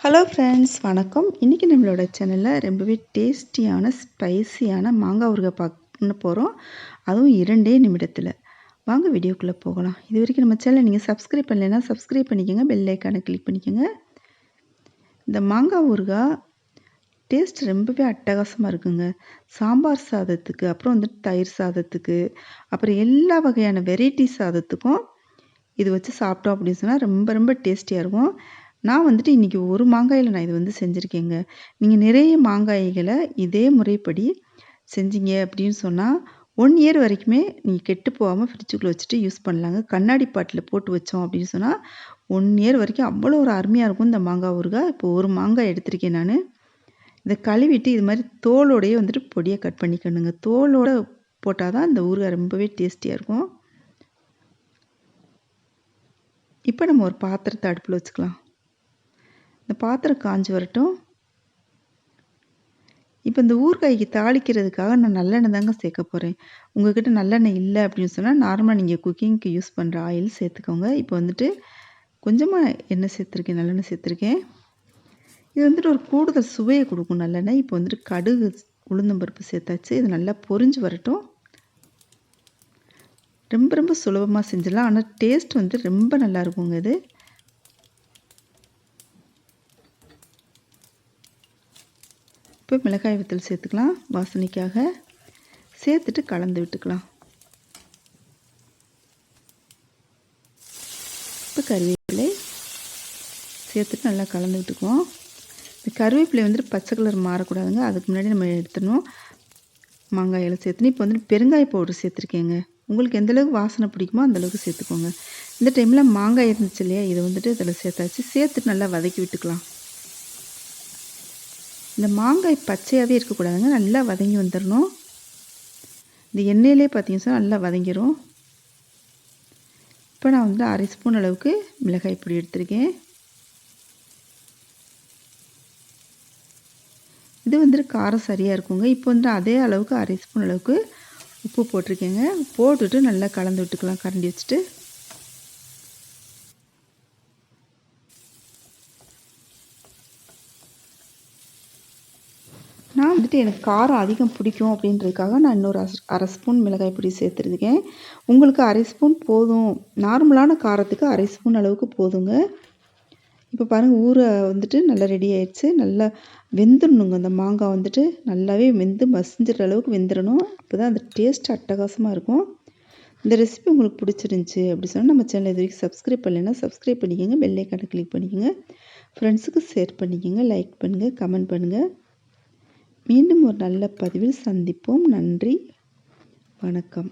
Hello friends, வணக்கம். இன்றைக்கி நம்மளோட சேனலில் ரொம்பவே டேஸ்டியான ஸ்பைசியான மாங்காய் ஊறுகாய் பண்ண போகிறோம். அதுவும் 2 நிமிடத்தில். வாங்க வீடியோக்குள்ளே போகலாம். இது வரைக்கும் நம்ம சேனலை நீங்கள் சப்ஸ்கிரைப் பண்ணலைன்னா சப்ஸ்கிரைப் பண்ணிக்கோங்க, பெல் ஐக்கானை கிளிக் பண்ணிக்கோங்க. இந்த மாங்காய் ஊறுகாய் டேஸ்ட் ரொம்பவே அட்டகாசமாக இருக்குங்க. சாம்பார் சாதத்துக்கு, அப்புறம் வந்துட்டு தயிர் சாதத்துக்கு, அப்புறம் எல்லா வகையான வெரைட்டி சாதத்துக்கும் இது வச்சு சாப்பிட்டோம் அப்படின்னு சொன்னால் ரொம்ப ரொம்ப டேஸ்டியாக இருக்கும். நான் வந்துட்டு இன்றைக்கி ஒரு மாங்காயில் நான் இது செஞ்சுருக்கேங்க. நீங்கள் நிறைய மாங்காய்களை இதே முறைப்படி செஞ்சீங்க அப்படின்னு சொன்னால் 1 இயர் வரைக்குமே நீங்கள் கெட்டு போகாமல் ஃப்ரிட்ஜுக்குள்ளே வச்சுட்டு யூஸ் பண்ணலாங்க. கண்ணாடி பாட்டில் போட்டு வச்சோம் அப்படின்னு சொன்னால் 1 இயர் வரைக்கும் அவ்வளோ ஒரு அருமையாக இருக்கும் இந்த மாங்காய் ஊறுகாய். இப்போ ஒரு மாங்காய் எடுத்திருக்கேன் நான். இதை கழுவிட்டு இது மாதிரி தோலோடையே வந்துட்டு பொடியை கட் பண்ணிக்கணுங்க. தோலோடு போட்டால் தான் இந்த ஊறுகாய் ரொம்பவே டேஸ்டியாக இருக்கும். இப்போ நம்ம ஒரு பாத்திரத்தை அடுப்பில் வச்சுக்கலாம். இந்த பாத்திரம் காஞ்சி வரட்டும். இப்போ இந்த ஊறுகாய்க்கு தாளிக்கிறதுக்காக நான் நல்லெண்ணெய் தாங்க சேர்க்க போகிறேன். உங்கள்கிட்ட நல்லெண்ணெய் இல்லை அப்படின்னு சொன்னால் நார்மலாக நீங்கள் குக்கிங்க்கு யூஸ் பண்ணுற ஆயில் சேர்த்துக்கோங்க. இப்போ வந்துட்டு கொஞ்சமாக எண்ணெய் சேர்த்துருக்கேன், நல்லெண்ணெய் சேர்த்துருக்கேன். இது வந்துட்டு ஒரு கூடுதல் சுவையை கொடுக்கும் நல்லெண்ணெய். இப்போ வந்துட்டு கடுகு, உளுந்தம்பருப்பு சேர்த்தாச்சு. இது நல்லா பொரிஞ்சு வரட்டும். ரொம்ப ரொம்ப சுலபமாக செஞ்சிடலாம். ஆனால் டேஸ்ட் வந்து ரொம்ப நல்லா இருக்குங்க இது. இப்போ மிளகாய் வத்தல் சேர்த்துக்கலாம் வாசனைக்காக. சேர்த்துட்டு கலந்து விட்டுக்கலாம். இப்போ கருவேப்பிலை சேர்த்துட்டு நல்லா கலந்து விட்டுக்குவோம். இந்த கருவேப்பிலை வந்துட்டு பச்சை கலர் மாறக்கூடாதுங்க. அதுக்கு முன்னாடி நம்ம எடுத்துடணும். மாங்காயில் சேர்த்துணும். இப்போ வந்துட்டு பெருங்காய பவுடர் சேர்த்துருக்கேங்க. உங்களுக்கு எந்தளவுக்கு வாசனை பிடிக்குமோ அந்தளவுக்கு சேர்த்துக்கோங்க. இந்த டைமில் மாங்காய் இருந்துச்சு இல்லையா, இதை வந்துட்டு இதில் சேர்த்தாச்சு. சேர்த்துட்டு நல்லா வதக்கி விட்டுக்கலாம். இந்த மாங்காய் பச்சையாகவே இருக்கக்கூடாதுங்க, நல்லா வதங்கி வந்துடணும். இந்த எண்ணெயிலே பார்த்தீங்கன்னா நல்லா வதங்கிடும். இப்போ நான் வந்து 1/2 ஸ்பூன் அளவுக்கு மிளகாய் பொடி எடுத்திருக்கேன். இது வந்துட்டு காரம் சரியாக இருக்குங்க. இப்போ வந்து அதே அளவுக்கு 1/2 ஸ்பூன் அளவுக்கு உப்பு போட்டிருக்கேங்க. போட்டுட்டு நல்லா கலந்து விட்டுக்கலாம் கரண்டி வச்சுட்டு. நான் வந்துட்டு எனக்கு காரம் அதிகம் பிடிக்கும் அப்படின்றதுக்காக நான் இன்னொரு 1/2 ஸ்பூன் மிளகாய் பொடி சேர்த்துருக்கேன். உங்களுக்கு 1/2 ஸ்பூன் போதும், நார்மலான காரத்துக்கு 1/2 ஸ்பூன் அளவுக்கு போதுங்க. இப்போ பாருங்கள், ஊற வந்துட்டு நல்லா ரெடி ஆயிடுச்சு. நல்லா வெந்துடணுங்க. அந்த மாங்காய் வந்துட்டு நல்லாவே வெந்து மசிஞ்சிற அளவுக்கு வெந்துடணும். அப்போ தான் அந்த டேஸ்ட் அட்டகாசமாக இருக்கும். இந்த ரெசிபி உங்களுக்கு பிடிச்சிருந்துச்சி அப்படி சொன்னால் நம்ம சேனல் இது வரைக்கும் சப்ஸ்கிரைப் பண்ணலைன்னா சப்ஸ்கிரைப் பண்ணிக்கோங்க, பெல் ஐக்கானை கிளிக் பண்ணிக்கோங்க, ஃப்ரெண்ட்ஸுக்கு ஷேர் பண்ணிக்கோங்க, லைக் பண்ணுங்கள், கமெண்ட் பண்ணுங்கள். மீண்டும் ஒரு நல்ல பதிவில் சந்திப்போம். நன்றி, வணக்கம்.